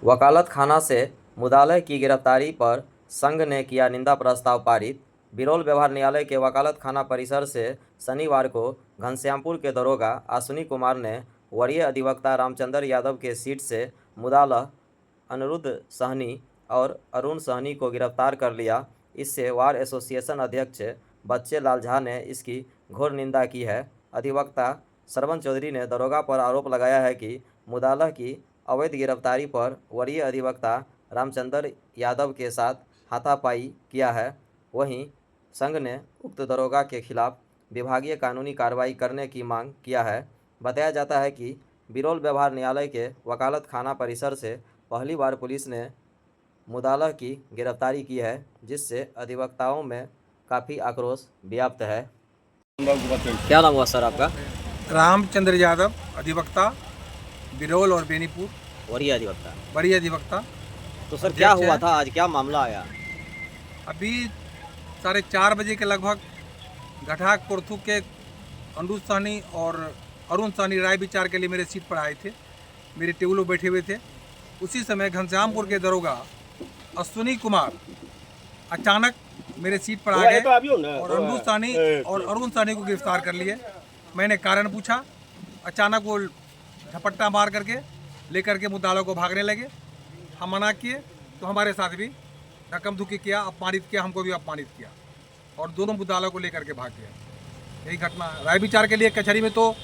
वकालत खाना से मुदालह की गिरफ्तारी पर संघ ने किया निंदा प्रस्ताव पारित। बिरौल व्यवहार न्यायालय के वकालत खाना परिसर से शनिवार को घनश्यामपुर के दरोगा अश्विनी कुमार ने वरीय अधिवक्ता रामचंद्र यादव के सीट से मुदालह अनिरुद्ध सहनी और अरुण सहनी को गिरफ्तार कर लिया। इससे वार एसोसिएशन अध्यक्ष बच्चे लाल झा ने इसकी घोर निंदा की है। अधिवक्ता श्रवण चौधरी ने दरोगा पर आरोप लगाया है कि मुदालह की अवैध गिरफ्तारी पर वरीय अधिवक्ता रामचंद्र यादव के साथ हाथापाई किया है। वहीं संघ ने उक्त दरोगा के खिलाफ विभागीय कानूनी कार्रवाई करने की मांग किया है। बताया जाता है कि बिरौल व्यवहार न्यायालय के वकालत खाना परिसर से पहली बार पुलिस ने मुदालह की गिरफ्तारी की है, जिससे अधिवक्ताओं में काफ़ी आक्रोश व्याप्त है। क्या नाम हुआ सर आपका? रामचंद्र यादव, अधिवक्ता, बिरौल और बेनीपुर, वरीय अधिवक्ता। बड़ी अधिवक्ता। तो सर क्या हुआ था आज, क्या मामला आया? अभी 4:30 बजे के लगभग गठा कोर्थू के अनिरुद्ध सहनी और अरुण सहनी राय विचार के लिए मेरे सीट पर आए थे। मेरे टेबल पर बैठे हुए थे। उसी समय घनश्यामपुर के दरोगा अश्विनी कुमार अचानक मेरे सीट पर आ गए और अनिरुद्ध सहनी और अरुण सहनी को गिरफ्तार कर लिए। मैंने कारण पूछा, अचानक वो झपट्टा मार करके लेकर के मुद्दालों को भागने लगे। हम मना किए तो हमारे साथ भी धक्कम धुक्की किया, अपमानित किया, हमको भी अपमानित किया और दोनों मुद्दालों को लेकर के भाग गया। यही घटना राय विचार के लिए कचहरी में तो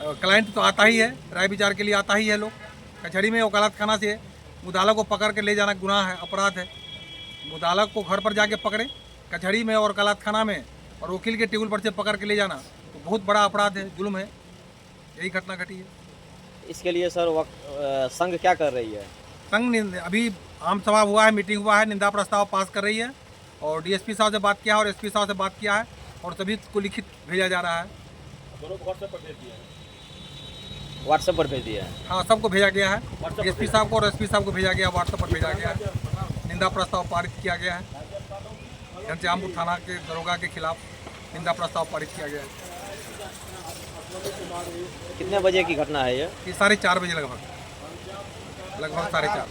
क्लाइंट तो आता ही है, राय विचार के लिए आता ही है लोग। कचहरी में वकालत खाना से मुद्दालों को पकड़ के ले जाना गुनाह है, अपराध है। मुद्दाला को घर पर जाके पकड़े कचहरी में और वकालत खाना में और वकील के टेबल पर से पकड़ के ले जाना तो बहुत बड़ा अपराध है, जुल्म है। यही घटना घटी है। इसके लिए सर संघ क्या कर रही है? संघ अभी आम सभा हुआ है, मीटिंग हुआ है, निंदा प्रस्ताव पास कर रही है और डीएसपी साहब से बात किया है और एसपी साहब से बात किया है और सभी को लिखित भेजा जा रहा है। व्हाट्सएप पर भेज दिया है? हाँ, सबको भेजा गया है। डीएसपी साहब को और एसपी साहब को भेजा गया, व्हाट्सएप पर भेजा गया है। निंदा प्रस्ताव पारित किया गया है। घनश्यामपुर थाना के दरोगा के खिलाफ निंदा प्रस्ताव पारित किया गया है। कितने बजे की घटना है ये? 4:30 बजे लगभग 4:30।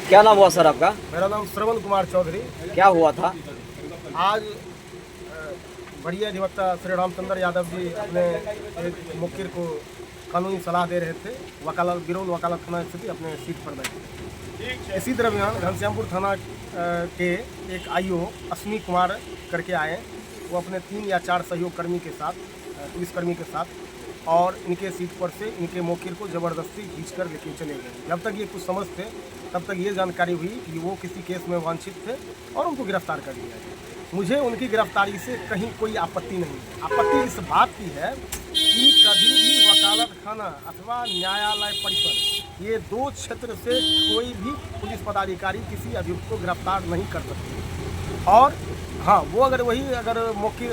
क्या नाम हुआ सर आपका? मेरा नाम श्रवण कुमार चौधरी। क्या हुआ था आज बड़ी अधिवक्ता श्री रामचंद्र यादव जी अपने एक मुखिर को कानूनी सलाह दे रहे थे। वकालत बिरौल वकालत थाना स्थिति अपने सीट पर बैठे। इसी दरमियान घनश्यामपुर थाना के एक आईओ अश्विनी कुमार करके आए। वो अपने 3 या 4 सहयोग कर्मी के साथ, पुलिसकर्मी के साथ, और इनके सीट पर से इनके मोखिर को ज़बरदस्ती खींचकर लेके चले गए। जब तक ये कुछ समझ थे तब तक ये जानकारी हुई कि वो किसी केस में वांछित थे और उनको गिरफ्तार कर लिया गया। मुझे उनकी गिरफ्तारी से कहीं कोई आपत्ति नहीं है। आपत्ति इस बात की है कि कभी भी वकालत खाना अथवा न्यायालय परिसर, ये 2 क्षेत्र से कोई भी पुलिस पदाधिकारी किसी अभियुक्त को गिरफ्तार नहीं कर सकते। और हाँ, वो अगर मौके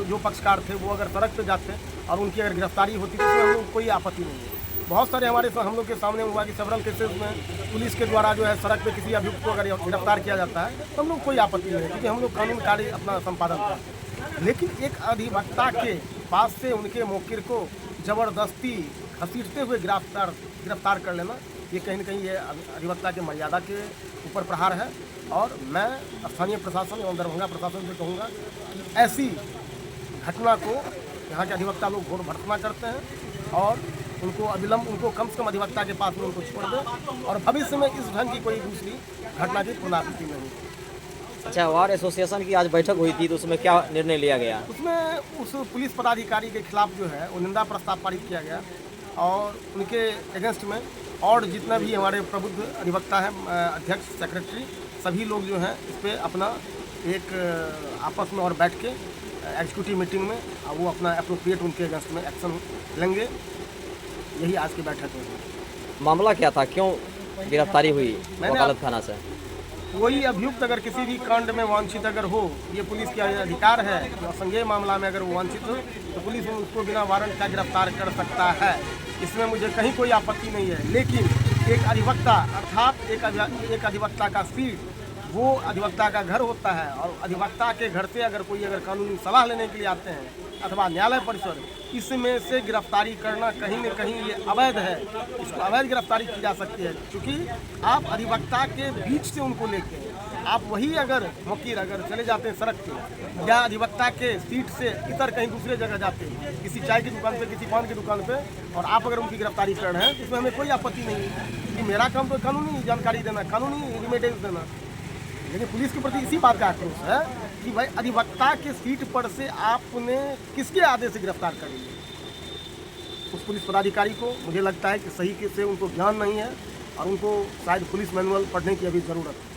जो पक्षकार थे वो अगर सड़क पे जाते और उनकी अगर गिरफ्तारी होती तो उसमें हम लोग कोई आपत्ति नहीं है। बहुत सारे हम लोग के सामने हुआ कि सेवरल केसेस में पुलिस के द्वारा जो है सड़क पे किसी अभियुक्त को अगर गिरफ्तार किया जाता है तो हम लोग कोई आपत्ति नहीं है, क्योंकि हम लोग कानून कार्य अपना संपादन करते हैं। लेकिन एक अधिवक्ता के पास से उनके मौके को ज़बरदस्ती घसीटते हुए गिरफ्तार कर लेना, ये कहीं न कहीं ये अधिवक्ता के मर्यादा के ऊपर प्रहार है। और मैं स्थानीय प्रशासन एवं दरभंगा प्रशासन से कहूँगा कि ऐसी घटना को यहाँ के अधिवक्ता लोग घोर भर्त्सना करते हैं और उनको अविलंब, उनको कम से कम अधिवक्ता के पास में उनको छोड़ दें और भविष्य में इस ढंग की कोई दूसरी घटना की पुनरावृत्ति नहीं। अच्छा, वार एसोसिएशन की आज बैठक हुई थी तो उसमें क्या निर्णय लिया गया? उसमें उस पुलिस पदाधिकारी के खिलाफ जो है वो निंदा प्रस्ताव पारित किया गया और उनके अगेंस्ट में और जितना भी हमारे प्रबुद्ध अधिवक्ता हैं, अध्यक्ष, सेक्रेटरी, सभी लोग जो हैं इस पर अपना एक आपस में और बैठ के एग्जीक्यूटिव मीटिंग में वो अपना अप्रोप्रिएट उनके अगेंस्ट में एक्शन लेंगे। यही आज की बैठक में। मामला क्या था, क्यों गिरफ्तारी हुई वकालत खाना से? कोई अभियुक्त अगर किसी भी कांड में वांछित अगर हो, ये पुलिस का अधिकार है कि संज्ञेय मामला में अगर वो वांछित हो तो पुलिस उसको बिना वारंट का गिरफ्तार कर सकता है। इसमें मुझे कहीं कोई आपत्ति नहीं है। लेकिन एक अधिवक्ता अर्थात एक अधिवक्ता का सीट वो अधिवक्ता का घर होता है, और अधिवक्ता के घर से अगर कोई कानूनी सलाह लेने के लिए आते हैं अथवा न्यायालय परिसर, इसमें से गिरफ्तारी करना कहीं न कहीं ये अवैध है। इसको अवैध गिरफ्तारी की जा सकती है, क्योंकि आप अधिवक्ता के बीच से उनको लेके आप वही अगर वकील अगर चले जाते हैं सड़क पे, या अधिवक्ता के सीट से इतर कहीं दूसरे जगह जाते हैं, किसी चाय की दुकान पे, किसी पान की दुकान पे, और आप अगर उनकी गिरफ्तारी कर रहे हैं तो इसमें हमें कोई आपत्ति नहीं है, क्योंकि मेरा काम तो कानूनी जानकारी देना, कानूनी रिमेडियंस देना। लेकिन पुलिस के प्रति इसी बात का आक्रोश है कि भाई अधिवक्ता के सीट पर से आपने किसके आदेश से गिरफ्तार कर लिया। उस पुलिस पदाधिकारी को मुझे लगता है कि सही से उनको ज्ञान नहीं है, और उनको शायद पुलिस मैनुअल पढ़ने की अभी ज़रूरत है।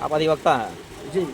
आप अधिवक्ता हैं? जी।